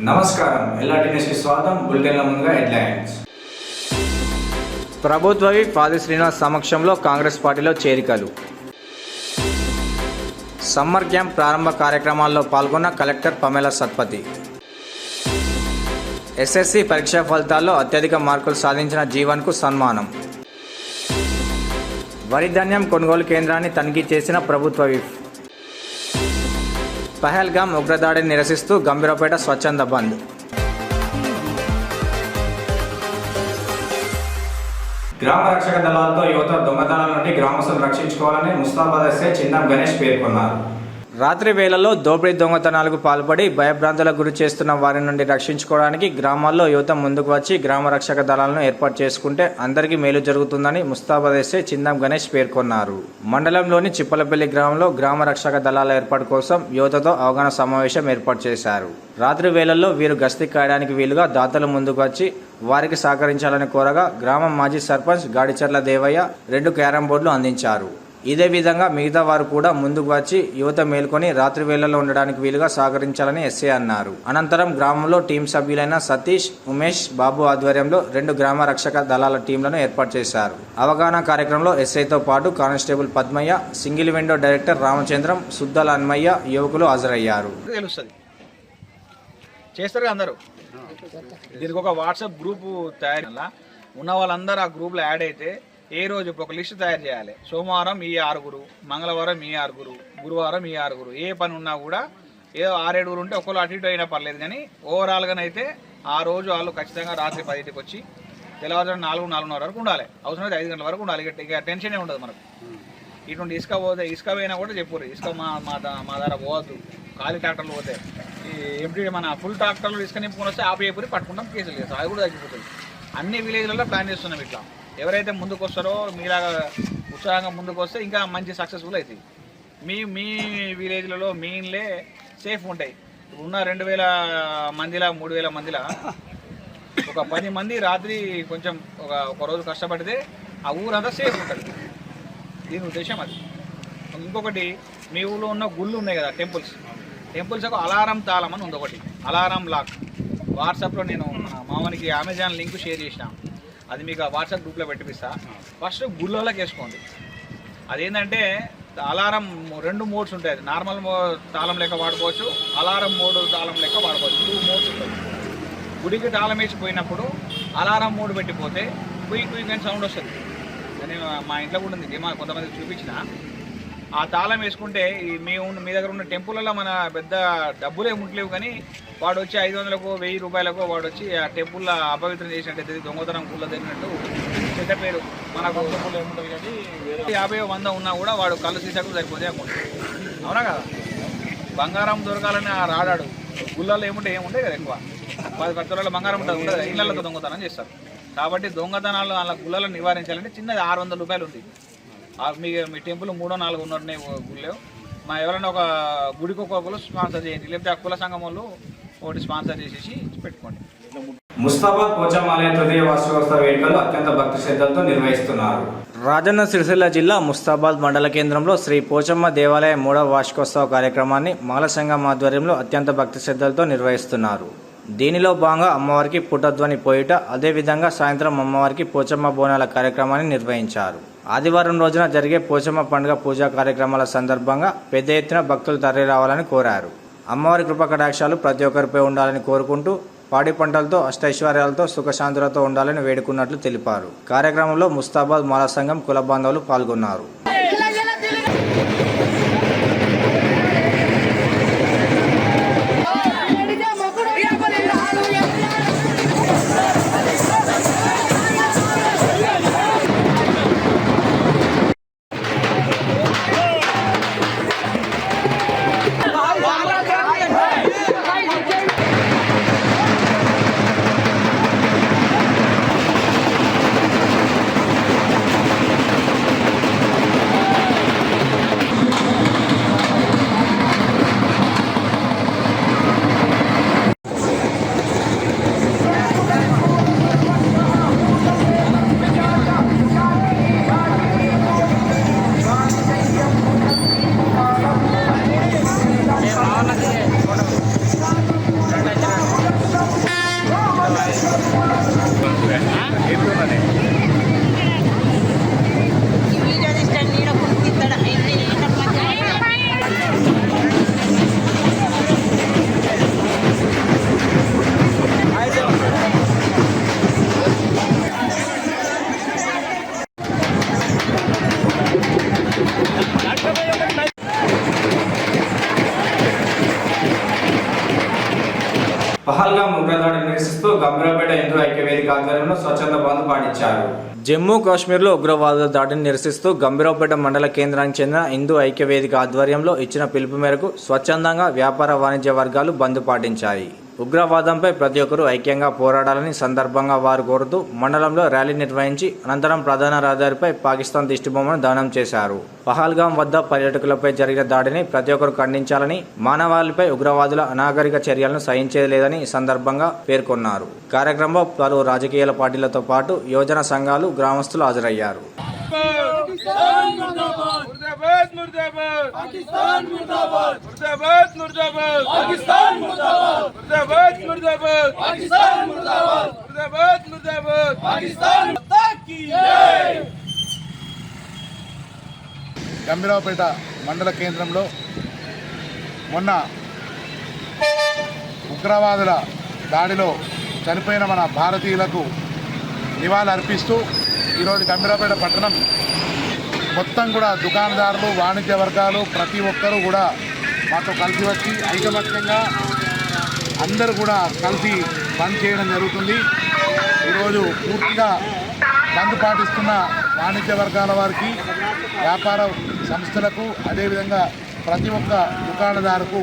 నమస్కారం ఎల్ఆర్టీ న్యూస్కి స్వాగతం. బులెటిన్ల ముందుగా హెడ్లైన్స్. ప్రభుత్వ పాది శ్రీనివాస్ సమక్షంలో కాంగ్రెస్ పార్టీలో చేరికలు. సమ్మర్ క్యాంప్ ప్రారంభ కార్యక్రమాల్లో పాల్గొన్న కలెక్టర్ పమేలా సత్పతి. ఎస్ఎస్సి పరీక్షా ఫలితాల్లో అత్యధిక మార్కులు సాధించిన జీవన్కు సన్మానం. వరి ధాన్యం కొనుగోలు కేంద్రాన్ని తనిఖీ చేసిన ప్రభుత్వ విప్. పహల్గామ్ ఉగ్రదాడిని నిరసిస్తూ గంభీరపేట స్వచ్ఛంద బంద్. గ్రామ రక్షక దళాలతో యువత దొంగతనాల నుండి గ్రామస్తులను రక్షించుకోవాలని ముస్తాబాద్ ఎస్ఐ చిందం గణేష్ పేర్కొన్నారు. రాత్రి వేళల్లో దోపిడీ దొంగతనాలకు పాల్పడి భయభ్రాంతులకు గురి చేస్తున్న వారి నుండి రక్షించుకోవడానికి గ్రామాల్లో యువత ముందుకు వచ్చి గ్రామ రక్షక దళాలను ఏర్పాటు చేసుకుంటే అందరికీ మేలు జరుగుతుందని ముస్తాబాద్ ఎస్ఐ చిందం గణేష్ పేర్కొన్నారు. మండలంలోని చిప్పలపల్లి గ్రామంలో గ్రామ రక్షక దళాల ఏర్పాటు కోసం యువతతో అవగాహన సమావేశం ఏర్పాటు చేశారు. రాత్రి వేళల్లో వీరు గస్తీ కాయడానికి వీలుగా దాతలు ముందుకు వచ్చి వారికి సహకరించాలని కోరగా గ్రామం మాజీ సర్పంచ్ గాడిచర్ల దేవయ్య 2 క్యారం బోర్డులు అందించారు. ఇదే విధంగా మిగతా వారు కూడా ముందుకు వచ్చి యువత మేల్కొని రాత్రి వేళల్లో ఉండడానికి వీలుగా సహకరించాలని ఎస్ఐ అన్నారు. అనంతరం గ్రామంలో టీం సభ్యులైన సతీష్, ఉమేష్ బాబు ఆధ్వర్యంలో 2 గ్రామ రక్షక దళాల టీంలను ఏర్పాటు చేశారు. అవగాహన కార్యక్రమంలో ఎస్ఐతో పాటు constable Padmayya, single window director Ramachandram, Suddala Anmayya యువకులు హాజరయ్యారు. చేస్తారు అందరూ. దీనికి ఒక వాట్సాప్ గ్రూప్ తయారు ఉన్న వాళ్ళందరూ ఆ గ్రూప్లో యాడ్ అయితే ఏ రోజు ఒక లిస్ట్ తయారు చేయాలి. సోమవారం ఈ 6, మంగళవారం ఈ 6, గురువారం ఈ 6. ఏ పని ఉన్నా కూడా ఏదో 6-7 ఉంటే ఒకళ్ళు అటు ఇటు అయినా పర్లేదు, కానీ ఓవరాల్గానైతే ఆ రోజు వాళ్ళు ఖచ్చితంగా రాత్రి 10కి వచ్చి తెల్లవారుజాము 4-4:30 వరకు ఉండాలి. అవసరమైతే 5 గంటల వరకు ఉండాలి. ఇక టెన్షనే ఉండదు మనకు. ఇటువంటి ఇసుక పోయినా కూడా చెప్పుర్రు, ఇసుక మా దగ్గర పోవద్దు. ఖాళీ ట్రాక్టర్లు పోతే ఈ ఎంటీ మన ఫుల్ ట్రాక్టర్లు ఇసుక నింపుకొని వస్తే ఆపేపురి పట్టుకుంటాం, కేసులు చేస్తాం. అది కూడా తగ్గిపోతుంది. అన్ని విలేజ్లలో ప్లాన్ చేస్తున్నాం. ఇట్లా ఎవరైతే ముందుకు వస్తారో మీలాగా ఉత్సాహంగా ముందుకు వస్తే ఇంకా మంచి సక్సెస్ఫుల్ అవుతుంది. మీ విలేజ్లలో మీ ఇన్లే సేఫ్ ఉంటాయి. ఉన్న 2000 మందిలా 3000 మందిలా ఒక 10 మంది రాత్రి కొంచెం ఒక రోజు కష్టపడితే ఆ ఊరంతా సేఫ్ ఉంటుంది. దీని ఉద్దేశం అది. ఇంకొకటి, మీ ఊళ్ళో ఉన్న గుళ్ళు ఉన్నాయి కదా, టెంపుల్స్ ఒక అలారం తాళం అని ఉంది. ఒకటి అలారం లాక్. వాట్సాప్లో నేను మామూలుకి అమెజాన్ లింక్ షేర్ చేసిన, అది మీకు ఆ వాట్సాప్ గ్రూప్లో పెట్టిస్తా. ఫస్ట్ గుళ్ళలోకి వేసుకోండి. అదేంటంటే అలారం 2 మోడ్స్ ఉంటాయి. అది నార్మల్ తాళం లెక్క వాడుకోవచ్చు, అలారం మోడ్ తాళం లెక్క వాడుకోవచ్చు. 2 మోడ్స్ ఉంటాయి. గుడికి తాళం వేసిపోయినప్పుడు అలారం మోడ్ పెట్టిపోతే క్విక్ అని సౌండ్ వస్తుంది. నేను మా ఇంట్లో కూడా ఉంది, కొంతమందికి చూపించిన. ఆ తాళం వేసుకుంటే మీ దగ్గర ఉన్న టెంపుల్లో మన పెద్ద డబ్బులే ఉండలేవు, కానీ వాడు వచ్చి 500కో 1000 రూపాయలకో వాడు వచ్చి ఆ టెంపుల్లో అపవిత్రం చేసినట్టు దొంగతనం గుళ్ళ తిరిగినట్టు చెడ్డ పేరు మనకు ఏముంటుంది. కానీ 50-100 ఉన్నా కూడా వాడు కళ్ళు సీసాకు సరిపోతే అకౌంట్. అవునా కదా? బంగారం దొరకాలని ఆ రాడాడు. గుళ్ళల్లో ఏముంటాయి కదా, ఎక్కువ 10 తులాల బంగారం ఉంటుంది కదా, ఇళ్లతో దొంగతనం చేస్తారు. కాబట్టి దొంగతనాలు అలా గుళ్ళలో నివారించాలంటే చిన్నది 600 రూపాయలు ఉంది. మీ టెంపుల్ 3-4 ఉన్నాయి గుళ్ళో. ఎవరైనా ఒక గుడికి ఒక్కొక్కరు స్పాన్సర్ చేయండి, లేకపోతే ఆ కుల సంఘం వాళ్ళు ఒకటి స్పాన్సర్ చేసేసి పెట్టుకోండి. ముస్తాబాద్ పోచమ్మ ఆలయ తృతీయ వార్షికోత్సవ వేడుకలు అత్యంత భక్తి శ్రద్ధలతో నిర్వహిస్తున్నారు. రాజన్న సిరిసిల్ల జిల్లా ముస్తాబాద్ మండల కేంద్రంలో శ్రీ పోచమ్మ దేవాలయ 3వ వార్షికోత్సవ కార్యక్రమాన్ని మంగళ సంఘం ఆధ్వర్యంలో అత్యంత భక్తి శ్రద్ధలతో నిర్వహిస్తున్నారు. దీనిలో భాగంగా అమ్మవారికి పుట్టధ్వని పోయిట, అదేవిధంగా సాయంత్రం అమ్మవారికి పోచమ్మ బోనాల కార్యక్రమాన్ని నిర్వహించారు. ఆదివారం రోజున జరిగే పోచమ్మ పండుగ పూజా కార్యక్రమాల సందర్భంగా పెద్ద ఎత్తున భక్తులు తరలి రావాలని కోరారు. అమ్మవారి కృపకటాక్షాలు ప్రతి ఒక్కరిపై ఉండాలని కోరుకుంటూ పాడి పంటలతో అష్టైశ్వర్యాలతో సుఖశాంతులతో ఉండాలని వేడుకున్నట్లు తెలిపారు. కార్యక్రమంలో ముస్తాబాద్ మాల సంఘం కుల బాంధవులు పాల్గొన్నారు. గంభీరపేట హిందూ ఐక్యవేదిక ఆధ్వర్యంలో స్వచ్ఛంద బంద్ పాటించారు. జమ్మూ కాశ్మీర్లో ఉగ్రవాదుల దాడిని నిరసిస్తూ గంభీరపేట మండల కేంద్రానికి చెందిన హిందూ ఐక్యవేదిక ఆధ్వర్యంలో ఇచ్చిన పిలుపు మేరకు స్వచ్ఛందంగా వ్యాపార వాణిజ్య వర్గాలు బంద్ పాటించాయి. ఉగ్రవాదంపై ప్రతి ఒక్కరూ ఐక్యంగా పోరాడాలని సందర్భంగా వారు కోరుతూ మండలంలో ర్యాలీ నిర్వహించి అనంతరం ప్రధాన రహదారిపై పాకిస్తాన్ దిష్టిబొమ్మను దహనం చేశారు. పహల్గాం వద్ద పర్యాటకులపై జరిగిన దాడిని ప్రతి ఒక్కరు ఖండించాలని, మానవాళిపై ఉగ్రవాదుల అనాగరిక చర్యలను సహించేది లేదని ఈ సందర్భంగా పేర్కొన్నారు. కార్యక్రమంలో పలు రాజకీయ పార్టీలతో పాటు యువజన సంఘాలు, గ్రామస్తులు హాజరయ్యారు. గంభీరావుపేట మండల కేంద్రంలో మొన్న ఉగ్రవాదుల దాడిలో చనిపోయిన మన భారతీయులకు నివాళులు అర్పిస్తూ ఈరోజు గంభీరావుపేట పట్టణం మొత్తం కూడా దుకాణదారులు, వాణిజ్య వర్గాలు ప్రతి ఒక్కరూ కూడా మాతో కలిసి వచ్చి ఐకమత్యంగా అందరూ కూడా కలిసి బంద్ చేయడం జరుగుతుంది. ఈరోజు పూర్తిగా బంద్ పాటిస్తున్న వాణిజ్య వర్గాల వారికి, వ్యాపార సంస్థలకు, అదేవిధంగా ప్రతి ఒక్క దుకాణదారుకు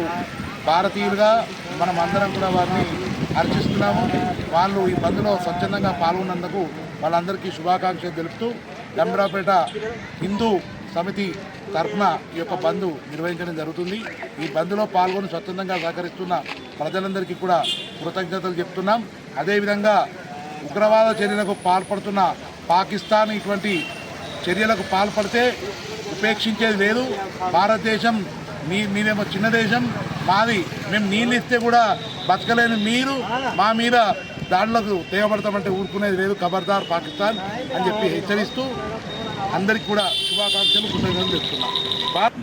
భారతీయులుగా మనం అందరం కూడా వారిని అర్చిస్తున్నాము. వాళ్ళు ఈ బంద్లో స్వచ్ఛందంగా పాల్గొన్నందుకు వాళ్ళందరికీ శుభాకాంక్షలు తెలుపుతూ గంభీరావుపేట హిందూ సమితి తరఫున ఈ యొక్క బంద్ నిర్వహించడం జరుగుతుంది. ఈ బంద్లో పాల్గొని స్వచ్ఛందంగా సహకరిస్తున్న ప్రజలందరికీ కూడా కృతజ్ఞతలు చెప్తున్నాం. అదేవిధంగా ఉగ్రవాద చర్యలకు పాల్పడుతున్న పాకిస్తాన్ ఇటువంటి చర్యలకు పాల్పడితే ఉపేక్షించేది లేదు. భారతదేశం మీదేమో చిన్న దేశం, మాది మేము నీళ్ళు ఇస్తే కూడా బతకలేని మీరు మా మీద దాడులకు తెగబడతామంటే ఊరుకునేది లేదు. ఖబర్దార్ పాకిస్తాన్ అని చెప్పి హెచ్చరిస్తూ అందరికీ కూడా శుభాకాంక్షలు, కృతజ్ఞతలు చెప్తున్నాం.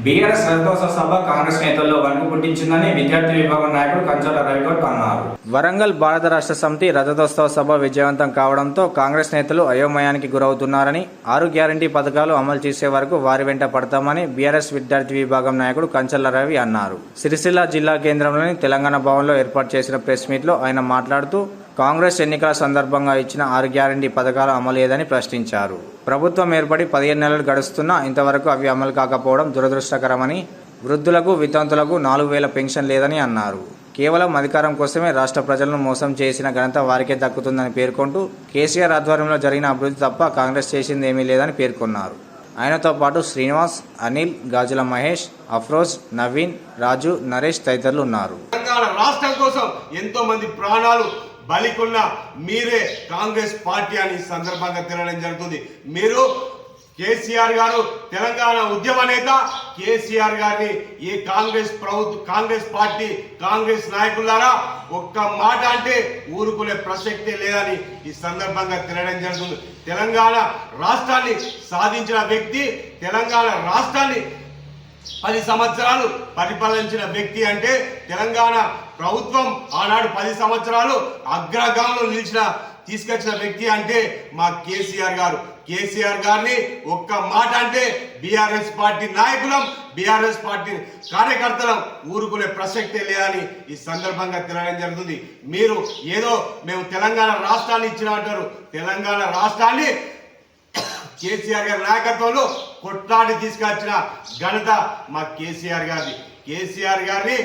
బీఆర్ఎస్ రథోత్సవ సభ కాంగ్రెస్ నేతల్లో వణుకు పుట్టించిందని విద్యార్థి విభాగం నాయకుడు కంచల రవిగౌడ్ అన్నారు. వరంగల్ భారత రాష్ట్ర సమితి రథోత్సవ సభ విజయవంతం కావడంతో కాంగ్రెస్ నేతలు అయోమయానికి గురవుతున్నారని, 6 గ్యారంటీ పథకాలు అమలు చేసే వరకు వారి వెంట పడతామని బీఆర్ఎస్ విద్యార్థి విభాగం నాయకుడు కంచల రవి అన్నారు. సిరిసిల్ల జిల్లా కేంద్రంలోని తెలంగాణ భవన్లో ఏర్పాటు చేసిన ప్రెస్ మీట్లో ఆయన మాట్లాడుతూ కాంగ్రెస్ ఎన్నికల సందర్భంగా ఇచ్చిన 6 గ్యారంటీ పథకాలు అమలు లేదని ప్రశ్నించారు. ప్రభుత్వం ఏర్పడి 15 నెలలు గడుస్తున్నా ఇంతవరకు అవి అమలు కాకపోవడం దురదృష్టకరమని, వృద్ధులకు, వితంతులకు 4,000 పెన్షన్ లేదని అన్నారు. కేవలం అధికారం కోసమే రాష్ట్ర ప్రజలను మోసం చేసిన ఘనత వారికే దక్కుతుందని పేర్కొంటూ కేసీఆర్ ఆధ్వర్యంలో జరిగిన అభివృద్ధి తప్ప కాంగ్రెస్ చేసింది ఏమీ లేదని పేర్కొన్నారు. ఆయనతో పాటు శ్రీనివాస్, అనిల్, గాజుల మహేష్, అఫ్రోజ్, నవీన్, రాజు, నరేష్ తదితరులు ఉన్నారు. రాష్ట్రం కోసం ఎంతో మంది ప్రాణాలు బలికొన్న మీరే కాంగ్రెస్ పార్టీ అని సందర్భంగా తెలియడం జరుగుతుంది. మీరు కేసీఆర్ గారు తెలంగాణ ఉద్యమ నేత, కేసీఆర్ గారిని ఈ కాంగ్రెస్ పార్టీ, కాంగ్రెస్ నాయకులారా ఒక్క మాట అంటే ఊరుకునే ప్రసక్తే లేదని ఈ సందర్భంగా తెలియడం జరుగుతుంది. తెలంగాణ రాష్ట్రాన్ని సాధించిన వ్యక్తి, తెలంగాణ రాష్ట్రాన్ని 10 సంవత్సరాలు పరిపాలించిన వ్యక్తి అంటే తెలంగాణ ప్రభుత్వం ఆనాడు 10 సంవత్సరాలు అగ్రగామంలో తీసుకొచ్చిన వ్యక్తి అంటే మా కేసీఆర్ గారు. కేసీఆర్ గారిని ఒక్క మాట అంటే బీఆర్ఎస్ పార్టీ నాయకులం, బీఆర్ఎస్ పార్టీ కార్యకర్తలం ఊరుకునే ప్రసక్తే లేదని ఈ సందర్భంగా తెలియడం జరుగుతుంది. మీరు ఏదో మేము తెలంగాణ రాష్ట్రాన్ని ఇచ్చిన అంటారు. తెలంగాణ రాష్ట్రాన్ని కేసీఆర్ గారి నాయకత్వంలో కొట్లాడి తీసుకొచ్చిన ఘనత మా కేసీఆర్ గారిది. కేసీఆర్ గారిని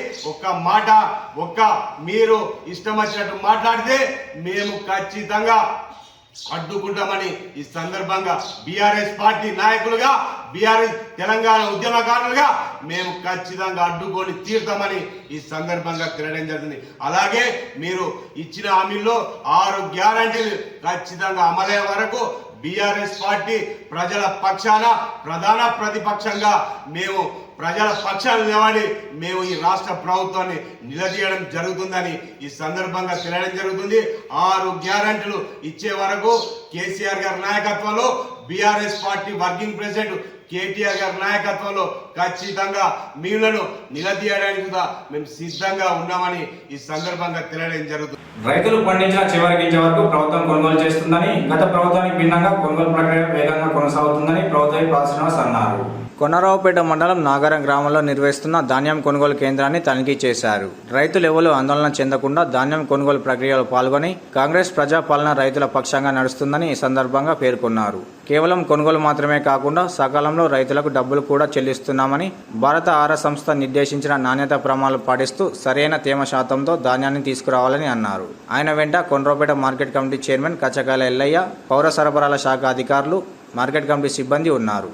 మీరు ఇష్టం వచ్చినట్టు మాట్లాడితే మేము ఖచ్చితంగా అడ్డుకుంటామని ఈ సందర్భంగా బీఆర్ఎస్ పార్టీ నాయకులుగా, బీఆర్ఎస్ తెలంగాణ ఉద్యమకారులుగా మేము ఖచ్చితంగా అడ్డుకొని తీరుతామని ఈ సందర్భంగా తెలియడం జరుగుతుంది. అలాగే మీరు ఇచ్చిన హామీల్లో 6 గ్యారంటీలు ఖచ్చితంగా అమలయ్యే వరకు బీఆర్ఎస్ పార్టీ ప్రజల పక్షాన ప్రధాన ప్రతిపక్షంగా మేము ప్రజల పక్షాన్ని నిలబడి మేము ఈ రాష్ట్ర ప్రభుత్వాన్ని నిలదీయడం జరుగుతుందని ఈ సందర్భంగా తెలియడం జరుగుతుంది. 6 గ్యారంటీలు ఇచ్చే వరకు కేసీఆర్ గారి నాయకత్వంలో, BRS party working president KTR గారి నాయకత్వంలో ఖచ్చితంగా మీలను నిలదీయడానికి కూడా మేము సిద్ధంగా ఉన్నామని ఈ సందర్భంగా తెలియడం జరుగుతుంది. రైతులు పండించిన చివరి గింజ వరకు ప్రభుత్వం కొనుగోలు చేస్తుందని, గత ప్రభుత్వానికి భిన్నంగా కొనుగోలు ప్రక్రియ వేగంగా కొనసాగుతుందని ప్రభుత్వ శ్రీనివాస్ అన్నారు. కొనరావుపేట మండలం నాగరం గ్రామంలో నిర్వహిస్తున్న ధాన్యం కొనుగోలు కేంద్రాన్ని తనిఖీ చేశారు. రైతులు ఎవరూ ఆందోళన చెందకుండా ధాన్యం కొనుగోలు ప్రక్రియలో పాల్గొని కాంగ్రెస్ ప్రజాపాలన రైతుల పక్షంగా నడుస్తుందని ఈ సందర్భంగా పేర్కొన్నారు. కేవలం కొనుగోలు మాత్రమే కాకుండా సకాలంలో రైతులకు డబ్బులు కూడా చెల్లిస్తున్నామని, భారత ఆహార సంస్థ నిర్దేశించిన నాణ్యత ప్రమాణాలు పాటిస్తూ సరైన తేమ శాతంతో ధాన్యాన్ని తీసుకురావాలని అన్నారు. ఆయన వెంట Konaraopet market committee chairman కచ్చకాయల Ellaiah, పౌర సరఫరాల శాఖ అధికారులు, మార్కెట్ కమిటీ సిబ్బంది ఉన్నారు.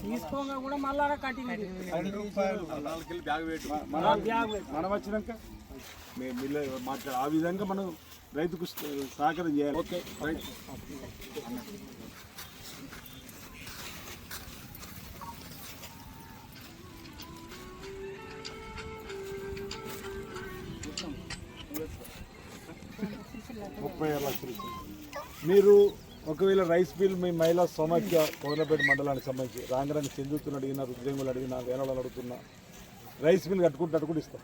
తీసుకోగా కూడా మళ్ళా కట్టింగ్ మనం వచ్చినాక మాట్లాడు ఆ విధంగా మనం రైతుకు సహకారం చేయాలి. Okay right. ₹36,00,000 మీరు ఒకవేళ రైస్ బిల్ మీ మహిళా సమాఖ్య కోనరావుపేట మండలానికి సంబంధించి రాంగరాన్ని చెందుతున్న అడిగిన రుద్రంగులు అడిగిన వేణాలు అడుగుతున్న రైస్ బిల్ కట్టుకుంటూ ఇస్తాం.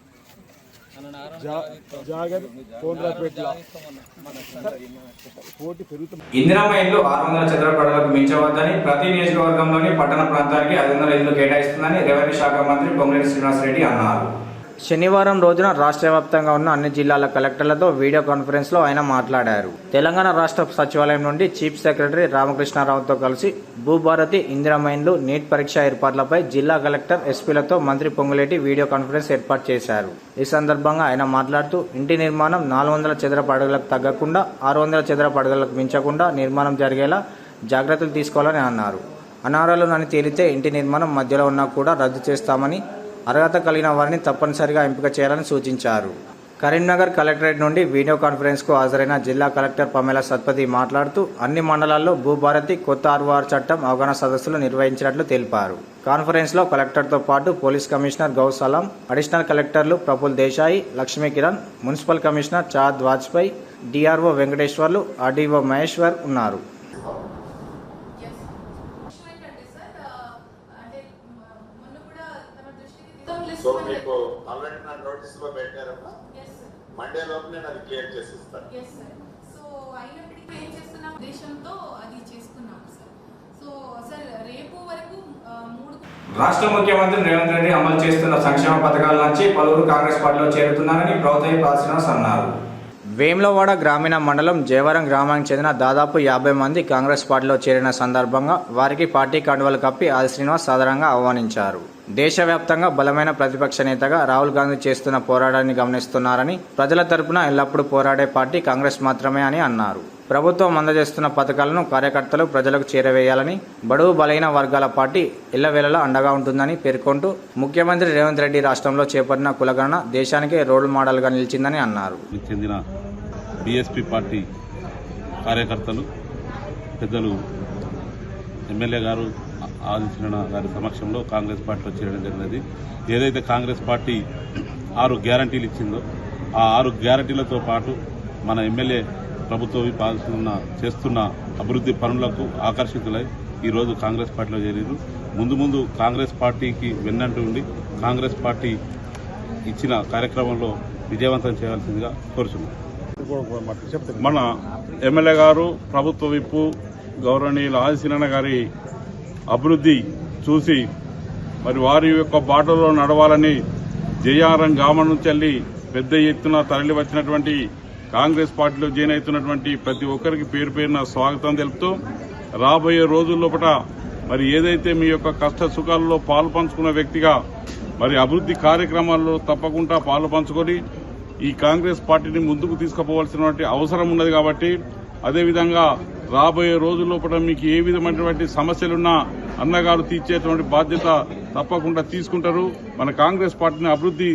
జాగర్ కోనరావుపేటలో పోటీ పెరుగుతుంది. ఇందిరమ్మ ఇల్లు 600 చదరపు అడుగులకు మించవద్దని, ప్రతి నియోజకవర్గంలోని పట్టణ ప్రాంతానికి 500 ఇళ్లు కేటాయిస్తుందని రెవెన్యూ శాఖ మంత్రి పొంగులేటి శ్రీనివాసరెడ్డి అన్నారు. శనివారం రోజున రాష్ట్ర వ్యాప్తంగా ఉన్న అన్ని జిల్లాల కలెక్టర్లతో వీడియో కాన్ఫరెన్స్ లో ఆయన మాట్లాడారు. తెలంగాణ రాష్ట్ర సచివాలయం నుండి చీఫ్ సెక్రటరీ రామకృష్ణారావుతో కలిసి భూభారతి, ఇందిరమ్మ ఇండ్లు, నీట్ పరీక్ష ఏర్పాట్లపై జిల్లా కలెక్టర్, ఎస్పీలతో మంత్రి పొంగులేటి వీడియో కాన్ఫరెన్స్ ఏర్పాటు చేశారు. ఈ సందర్భంగా ఆయన మాట్లాడుతూ ఇంటి నిర్మాణం 400 చదరపు అడుగులకు తగ్గకుండా 600 చదరపు అడుగులకు మించకుండా నిర్మాణం జరిగేలా జాగ్రత్తలు తీసుకోవాలని అన్నారు. అనారాలు అని తేలితే ఇంటి నిర్మాణం మధ్యలో ఉన్నా కూడా రద్దు చేస్తామని, అర్హత కలిగిన వారిని తప్పనిసరిగా ఎంపిక చేయాలని సూచించారు. కరీంనగర్ కలెక్టరేట్ నుండి వీడియో కాన్ఫరెన్స్ కు హాజరైన జిల్లా కలెక్టర్ పమేలా సత్పతి మాట్లాడుతూ అన్ని మండలాల్లో భూభారతి, కొత్త ఆర్ఓఆర్ చట్టం అవగాహన సదస్సులు నిర్వహించినట్లు తెలిపారు. కాన్ఫరెన్స్ లో కలెక్టర్తో పాటు పోలీస్ కమిషనర్ గౌస్ సలాం, అడిషనల్ కలెక్టర్లు Praful Desai, Lakshmi Kiran, municipal commissioner Chad Vajpayee, DRO Venkateswarlu, RDO Maheshwar ఉన్నారు. సో మీకు ఆల్రెడీ నా నోటీస్ లో పెట్టారమ్మా, మండే లోపు నేను అది క్లియర్ చేసి ఇస్తాను. సో అయినప్పటికీ ఏం చేస్తున్నాం దేశంతో అది చేస్తున్నాం సార్. సో సార్ రేపు వరకు 3 రాష్ట్ర ముఖ్యమంత్రి రేవంత్ రెడ్డి అమలు చేస్తున్న సంక్షేమ పథకాల నుంచి పలువురు కాంగ్రెస్ పార్టీలో చేరుతున్నారని ప్రౌతయ్య పాల్శ్రీనివాస్ అన్నారు. వేములవాడ గ్రామీణ మండలం జయవరం గ్రామానికి చెందిన దాదాపు 50 మంది కాంగ్రెస్ పార్టీలో చేరిన సందర్భంగా వారికి పార్టీ కండువాలు కప్పి ఆది శ్రీనివాస్ సాదరంగా ఆహ్వానించారు. దేశవ్యాప్తంగా బలమైన ప్రతిపక్ష నేతగా రాహుల్ గాంధీ చేస్తున్న పోరాటాన్ని గమనిస్తున్నారని, ప్రజల తరపున ఎల్లప్పుడూ పోరాడే పార్టీ కాంగ్రెస్ మాత్రమే అని అన్నారు. ప్రభుత్వం అందజేస్తున్న పథకాలను కార్యకర్తలు ప్రజలకు చేరవేయాలని, బడుగు బలైన వర్గాల పార్టీ ఎల్లవేళలా అండగా ఉంటుందని పేర్కొంటూ ముఖ్యమంత్రి రేవంత్ రెడ్డి రాష్ట్రంలో చేపట్టిన కులగణన దేశానికే రోల్ మోడల్గా నిలిచిందని అన్నారు. చెందిన బీఎస్పీ పార్టీ కార్యకర్తలు, పెద్దలు, ఎమ్మెల్యే గారు ఆదిత్యనారాయణ గారి సమక్షంలో కాంగ్రెస్ పార్టీలో చేరడం జరిగినది. ఏదైతే కాంగ్రెస్ పార్టీ 6 గ్యారంటీలు ఇచ్చిందో ఆ 6 గ్యారంటీలతో పాటు మన ఎమ్మెల్యే ప్రభుత్వం చేస్తున్న అభివృద్ధి పనులకు ఆకర్షితులై ఈరోజు కాంగ్రెస్ పార్టీలో చేరారు. ముందు కాంగ్రెస్ పార్టీకి వెన్నంటూ ఉండి కాంగ్రెస్ పార్టీ ఇచ్చిన కార్యక్రమంలో విజయవంతం చేయాల్సిందిగా కోరుచున్నాం. మన ఎమ్మెల్యే గారు, ప్రభుత్వ విప్పు గౌరవనీయులు ఆదిశ్రీనారాయణ గారి అభివృద్ధి చూసి మరి వారి యొక్క బాటలో నడవాలని జయారం గ్రామం నుంచి వెళ్ళి పెద్ద ఎత్తున తరలి వచ్చినటువంటి కాంగ్రెస్ పార్టీలో జాయిన్ అవుతున్నటువంటి ప్రతి ఒక్కరికి పేరు పేరున స్వాగతం తెలుపుతూ రాబోయే రోజుల్లోపట మరి ఏదైతే మీ యొక్క కష్ట సుఖాల్లో పాలు పంచుకున్న వ్యక్తిగా మరి అభివృద్ధి కార్యక్రమాల్లో తప్పకుండా పాలు పంచుకొని ఈ కాంగ్రెస్ పార్టీని ముందుకు తీసుకుపోవాల్సినటువంటి అవసరం ఉన్నది. కాబట్టి అదేవిధంగా రాబోయే రోజుల్లోపట మీకు ఏ విధమైనటువంటి సమస్యలున్నా అన్నగారు తీర్చేటువంటి బాధ్యత తప్పకుండా తీసుకుంటారు. మన కాంగ్రెస్ పార్టీని అభివృద్ధి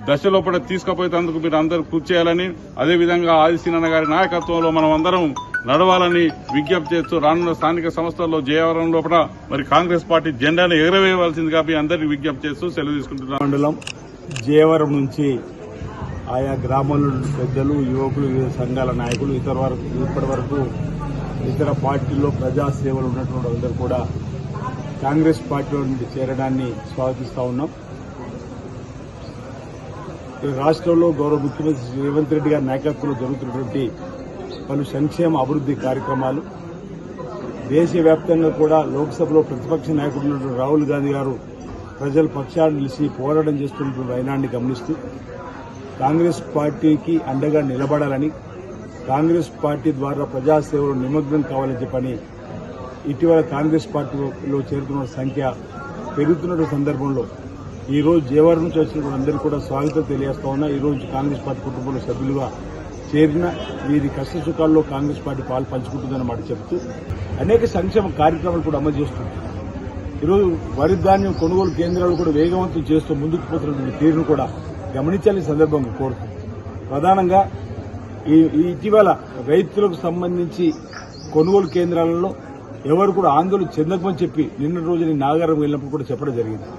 దశలోపల తీసుకుపోయేందుకు మీరు అందరూ కృషి చేయాలని, అదేవిధంగా ఆదిశ్రీనారాయణ గారి నాయకత్వంలో మనం అందరం నడవాలని విజ్ఞప్తి చేస్తూ రానున్న స్థానిక సంస్థల్లో జయవరం లోపల మరి కాంగ్రెస్ పార్టీ జెండాను ఎగరవేయవలసిందిగా మీ అందరికీ విజ్ఞప్తి చేస్తూ సెలవు తీసుకుంటున్నాం. మండలం జయవరం నుంచి ఆయా గ్రామాల పెద్దలు, యువకులు, వివిధ సంఘాల నాయకులు ఇప్పటి వరకు ఇతర పార్టీల్లో ప్రజాసేవలు ఉన్నటువంటి అందరూ కూడా కాంగ్రెస్ పార్టీలో నుండి చేరడాన్ని స్వాగతిస్తూ ఉన్నాం. ఈ రాష్ట్రంలో గౌరవ ముఖ్యమంత్రి శ్రీ రేవంత్ రెడ్డి గారి నాయకత్వంలో జరుగుతున్నటువంటి పలు సంక్షేమ అభివృద్ధి కార్యక్రమాలు, దేశవ్యాప్తంగా కూడా లోక్సభలో ప్రతిపక్ష నాయకుడు ఉన్నటువంటి రాహుల్ గాంధీ గారు ప్రజల పక్షాన్ని నిలిచి పోరాటం చేస్తున్నటువంటి వైనాన్ని గమనిస్తూ కాంగ్రెస్ పార్టీకి అండగా నిలబడాలని, కాంగ్రెస్ పార్టీ ద్వారా ప్రజాసేవలో నిమగ్నం కావాలని చెప్పని ఇటీవల కాంగ్రెస్ పార్టీలో చేరుతున్న సంఖ్య పెరుగుతున్న సందర్భంలో ఈరోజు జేవరం నుంచి వచ్చిన అందరికీ కూడా స్వాగతం తెలియజేస్తా ఉన్నా. ఈరోజు కాంగ్రెస్ పార్టీ కుటుంబంలో సభ్యులుగా చేరిన వీరి కష్ట సుఖాల్లో కాంగ్రెస్ పార్టీ పాలు పంచుకుంటుందన్నమాట చెబుతూ అనేక సంక్షేమ కార్యక్రమాలు కూడా అమలు చేస్తుంది. ఈరోజు వరి ధాన్యం కొనుగోలు కేంద్రాలు కూడా వేగవంతం చేస్తూ ముందుకు పోతున్నటువంటి తీరును కూడా గమనించాలని సందర్భంగా కోరుతుంది. ప్రధానంగా ఈ ఇటీవల రైతులకు సంబంధించి కొనుగోలు కేంద్రాలలో ఎవరు కూడా ఆందోళన చెందకమని చెప్పి నిన్న రోజు నేను నాగారం వెళ్ళినప్పుడు కూడా చెప్పడం జరిగింది.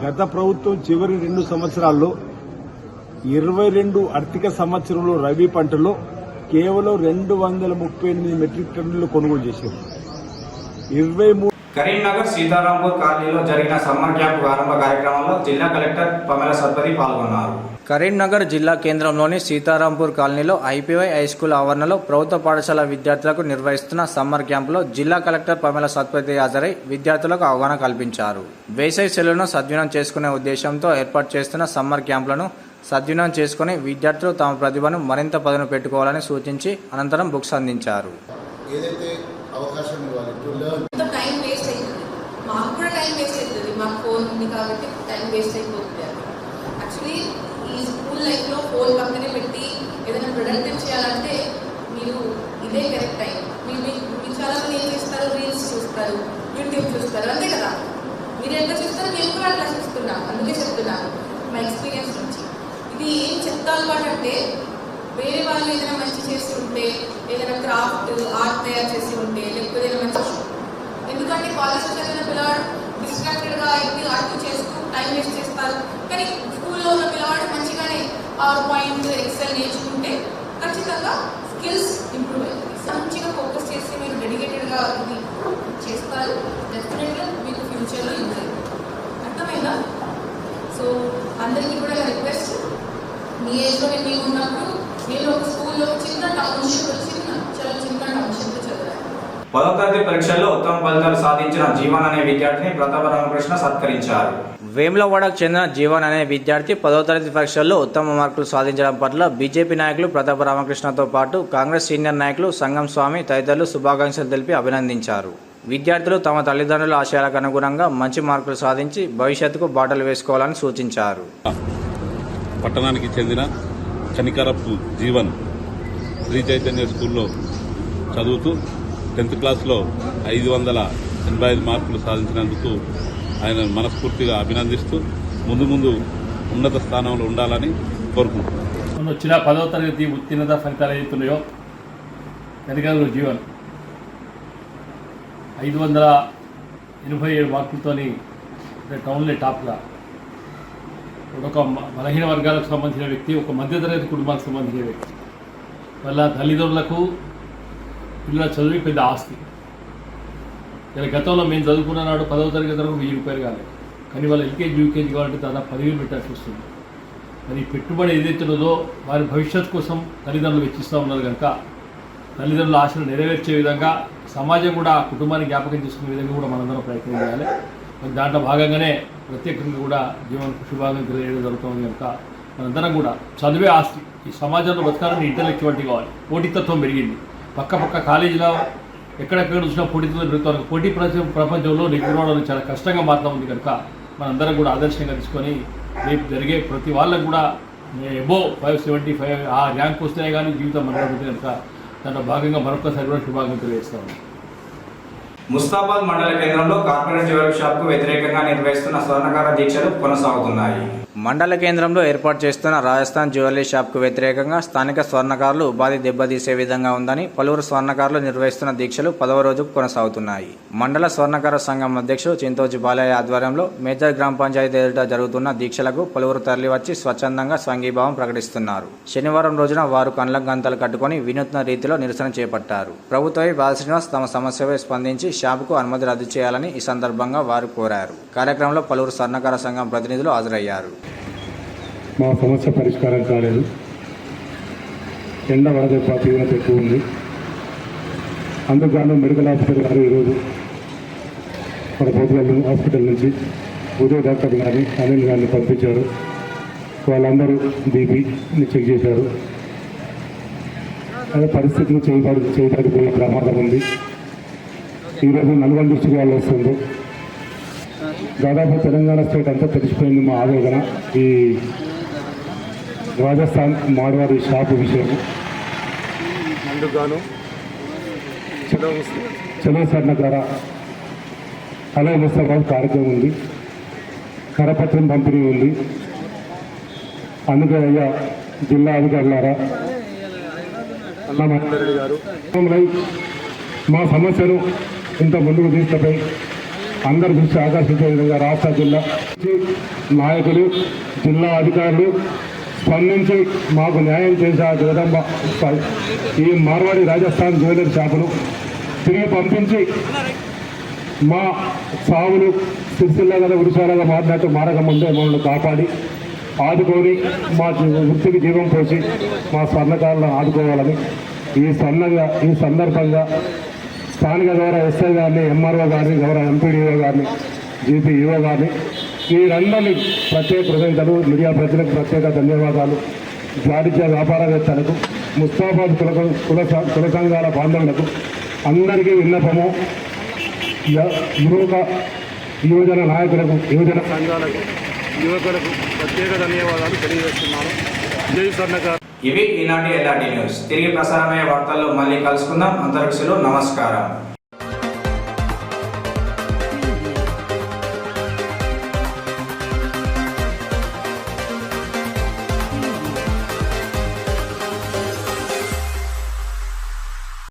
గత ప్రభుత్వం చివరి 2 సంవత్సరాల్లో 22 ఆర్థిక సంవత్సరంలో రబీ పంటలో కేవలం 238 మెట్రిక్ టన్నులు కొనుగోలు చేశారు. 23 కరీంనగర్ సీతారాంపూర్ కాలనీలో జరిగిన సమ్మర్ క్యాంప్ ప్రారంభ కార్యక్రమంలో జిల్లా కలెక్టర్ పమేలా సత్పతి పాల్గొన్నారు. కరీంనగర్ జిల్లా కేంద్రంలోని సీతారాంపూర్ కాలనీలో ఐపీవై హైస్కూల్ ఆవరణలో ప్రభుత్వ పాఠశాల విద్యార్థులకు నిర్వహిస్తున్న సమ్మర్ క్యాంపులో జిల్లా కలెక్టర్ పమేలా సత్పతి హాజరై విద్యార్థులకు అవగాహన కల్పించారు. వేసవి సెలవులను సద్వినియోగం చేసుకునే ఉద్దేశంతో ఏర్పాటు చేస్తున్న సమ్మర్ క్యాంపులను సద్వినియోగం చేసుకుని విద్యార్థులు తమ ప్రతిభను మరింత పదును పెట్టుకోవాలని సూచించి అనంతరం బుక్స్ అందించారు. టైం వేస్ట్ అవుతుంది, మాకు కూడా టైం వేస్ట్ అవుతుంది, మాకు ఫోన్ ఉంది కాబట్టి టైం వేస్ట్ అయిపోతుంది. యాక్చువల్లీ ఈ స్కూల్ లైఫ్లో ఫోన్ పక్కనే పెట్టి ఏదైనా ప్రొడక్టివ్ చేయాలంటే మీరు ఇదే కరెక్ట్ టైం. మీరు చాలా మంది ఏం చేస్తారు, రీల్స్ చూస్తారు, యూట్యూబ్ చూస్తారు, అంతే కదా. మీరు ఎంత చూస్తారో మేము కూడా అట్లా చూస్తున్నాం. అందుకే చెప్తున్నాను మా ఎక్స్పీరియన్స్ నుంచి. ఇది ఏం చెప్తా అలవాటు అంటే వేరే వాళ్ళు ఏదైనా మంచి చేసి ఉంటే, ఏదైనా క్రాఫ్ట్ ఆర్ట్ తయారు చేసి ఉంటే, లేకపోతే ఏదైనా మంచి, ఎందుకంటే కాలేజ్లో చదివిన పిల్లవాడు డిస్ట్రాక్టెడ్గా అయితే అటు చేస్తూ టైం వేస్ట్ చేస్తారు. కానీ స్కూల్లో ఉన్న పిల్లవాడు మంచిగానే పవర్ పాయింట్, ఎక్సెల్ నేర్చుకుంటే ఖచ్చితంగా స్కిల్స్ ఇంప్రూవ్ అవుతుంది. మంచిగా ఫోకస్ చేసి మీరు డెడికేటెడ్గా ఇది చేస్తారు, డెఫినెట్గా మీకు ఫ్యూచర్లో యూజ్ అవుతుంది. అర్థమైందా? సో అందరికీ కూడా రిక్వెస్ట్, మీ ఏజ్లో మేము ఉన్నప్పుడు నేను ఒక స్కూల్లో చిన్న టౌన్షిప్ చిన్న టౌన్షిప్లో చదివాను. 10వ తరగతి పరీక్షల్లో ఉత్తమ ఫలితాలు సాధించిన జీవన్ అనే విద్యార్థిని ప్రతాప రామకృష్ణ సత్కరించారు. వేములవాడకు చెందిన జీవన్ అనే విద్యార్థి 10వ తరగతి పరీక్షల్లో ఉత్తమ మార్కులు సాధించడం పట్ల బీజేపీ నాయకులు ప్రతాప రామకృష్ణతో పాటు కాంగ్రెస్ సీనియర్ నాయకులు సంగం స్వామి తదితరులు శుభాకాంక్షలు తెలిపి అభినందించారు. విద్యార్థులు తమ తల్లిదండ్రుల ఆశయాలకు అనుగుణంగా మంచి మార్కులు సాధించి భవిష్యత్తుకు బాటలు వేసుకోవాలని సూచించారు. పట్టణానికి చెందిన కనికరపు జీవన్ శ్రీ చైతన్య స్కూల్లో చదువుతూ 10th క్లాస్లో 585 మార్కులు సాధించినందుకు ఆయన మనస్ఫూర్తిగా అభినందిస్తూ ముందు ఉన్నత స్థానంలో ఉండాలని కోరుకుంటున్నాను. వచ్చిన 10వ తరగతి ఉత్తీర్ణత ఫలితాలు ఏవైతున్నాయో కనికరపు జీవన్ 587 మార్కులతో టౌన్లో టాప్గా, ఒక బలహీన వర్గాలకు సంబంధించిన వ్యక్తి, ఒక మధ్యతరగతి కుటుంబానికి సంబంధించిన వ్యక్తి. వాళ్ళ తల్లిదండ్రులకు పిల్లల చదువు పెద్ద ఆస్తి. ఇలా గతంలో మేము చదువుకున్న నాడు 10వ తరగతి వరకు 1000 రూపాయలు కాలేదు, కానీ వాళ్ళు ఎల్కేజీ యూకేజీ కావాలంటే దాదాపు 10,000 పెట్టాల్సి వస్తుంది. మరి పెట్టుబడి ఏదైతున్నదో వారి భవిష్యత్తు కోసం తల్లిదండ్రులు వెచ్చిస్తూ ఉన్నారు కనుక తల్లిదండ్రుల ఆశలు నెరవేర్చే విధంగా సమాజం కూడా ఆ కుటుంబాన్ని జ్ఞాపకం చేసుకునే విధంగా కూడా మనందరం ప్రయత్నం చేయాలి. మరి దాంట్లో భాగంగానే ప్రత్యేకంగా కూడా జీవనకు శుభాకాంక్షలు తెలియడం జరుగుతుంది కనుక మనందరం కూడా చదివే ఆస్తి. ఈ సమాజంలో బతకాలని ఇంటలెక్చువాలిటీ కావాలి. పోటీతత్వం పెరిగింది. పక్క కాలేజీలో ఎక్కడెక్కడ చూసినా పోటీతత్వం పెరుగుతారు. పోటీ ప్రపంచంలో నిగ్రహం చాలా కష్టంగా మారుతూ ఉంది కనుక మనందరం కూడా ఆదర్శంగా తీసుకొని రేపు జరిగే ప్రతి వాళ్ళకు కూడా ఎబో 575 ఆ ర్యాంక్ వస్తేనే కానీ జీవితం మనగడుతుంది కనుక దాంట్లో భాగంగా మరొకసారి కూడా శుభాకాంక్షలు వేస్తాం. ముస్తాబాద్ మండల కేంద్రంలో కార్పొరేట్ జ్యువెలరీ షాప్ కు వ్యతిరేకంగా నిర్వహిస్తున్న స్వర్ణకార దీక్షలు కొనసాగుతున్నాయి. మండల కేంద్రంలో ఏర్పాటు చేస్తున్న రాజస్థాన్ జ్యువెలరీ షాప్కు వ్యతిరేకంగా స్థానిక స్వర్ణకారులు ఉపాధి దెబ్బతీసే విధంగా ఉందని పలువురు స్వర్ణకారులు నిర్వహిస్తున్న దీక్షలు 10వ రోజుకు కొనసాగుతున్నాయి. మండల స్వర్ణకార సంఘం అధ్యక్షుడు చింతోజి బాలయ్య ఆధ్వర్యంలో మేజర్ గ్రామ పంచాయతీ ఎదుట జరుగుతున్న దీక్షలకు పలువురు తరలివచ్చి స్వచ్ఛందంగా సంఘీభావం ప్రకటిస్తున్నారు. శనివారం రోజున వారు కండ్లకు గంతలు కట్టుకుని వినూత్న రీతిలో నిరసన చేపట్టారు. ప్రభుత్వ బాల శ్రీనివాస్ తమ సమస్యపై స్పందించి షాపుకు అనుమతి రద్దు చేయాలని ఈ సందర్భంగా వారు కోరారు. కార్యక్రమంలో పలువురు స్వర్ణకార సంఘం ప్రతినిధులు హాజరయ్యారు. మా సమస్య పరిష్కారం కాలేదు. ఎండ వడదెబ్బ తీవ్రత ఎక్కువ ఉంది. అందుకు మెడికల్ ఆఫీసర్ గారు ఈరోజు మన పోతుగల్ హాస్పిటల్ నుంచి ఉదయ్ డాక్టర్ గారిని అనిల్ గారిని పంపించారు. వాళ్ళందరూ బీపీని చెక్ చేశారు. అదే పరిస్థితులు చేయబడిపోయే ప్రమాదం ఉంది. ఈరోజు నల్గొండ డిస్ట్రిక్ట్ వాళ్ళు వస్తుంది. దాదాపు తెలంగాణ స్టేట్ అంతా తెలిసిపోయింది మా ఆవేదన ఈ రాజస్థాన్ మార్వాడి షాపు విషయం. అందుకు చలో స్వర్ణకార హలో ముస్తాబాద్ కార్యక్రమం ఉంది. కరపత్రం పంపిణీ ఉంది. అందుకే అయ్యా జిల్లా అధికారులారా, అన్నా మహేందర్ రెడ్డి గారు మా సమస్యను ఇంత ముందుకు తీసుకుపోయి అందరి దృష్టి ఆకర్షించే విధంగా రాష్ట్ర జిల్లా నాయకులు, జిల్లా అధికారులు స్పందించి మాకు న్యాయం చేసే విధంగా ఈ మార్వాడి రాజస్థాన్ జ్యువెలరీ షాపును తిరిగి పంపించి మా సాగులు సిరిసిల్ల కదా ఉడిశాలగా మారినట్టు మారకముందే మమ్మల్ని కాపాడి ఆదుకొని మా వృత్తికి జీవం పోసి మా స్వర్ణకారులను ఆదుకోవాలని ఈ సందర్భంగా స్థానిక గౌరవ ఎస్ఐ గారిని, ఎంఆర్ఓ గారిని, గౌరవ ఎంపీడీఓ గారిని, జీపీఈఓ గారిని వీరందరినీ ప్రత్యేక కృతజ్ఞతలు. మీడియా ప్రజలకు ప్రత్యేక ధన్యవాదాలు. వాణిజ్య వ్యాపారవేత్తలకు, ముస్తాబాద్ కుల సంఘాల బాంధవులకు అందరికీ విన్నపము. యువజన నాయకులకు, యువజన సంఘాలకు, యువకులకు ప్రత్యేక ధన్యవాదాలు తెలియజేస్తున్నాను. జై స్వర్ణకార్. ఇవి ఈనాటి ఎల్ఆర్టీ న్యూస్. తిరిగి ప్రసారమయ్యే వార్తల్లో మళ్ళీ కలుసుకుందాం. అంతరిక్షులు నమస్కారం.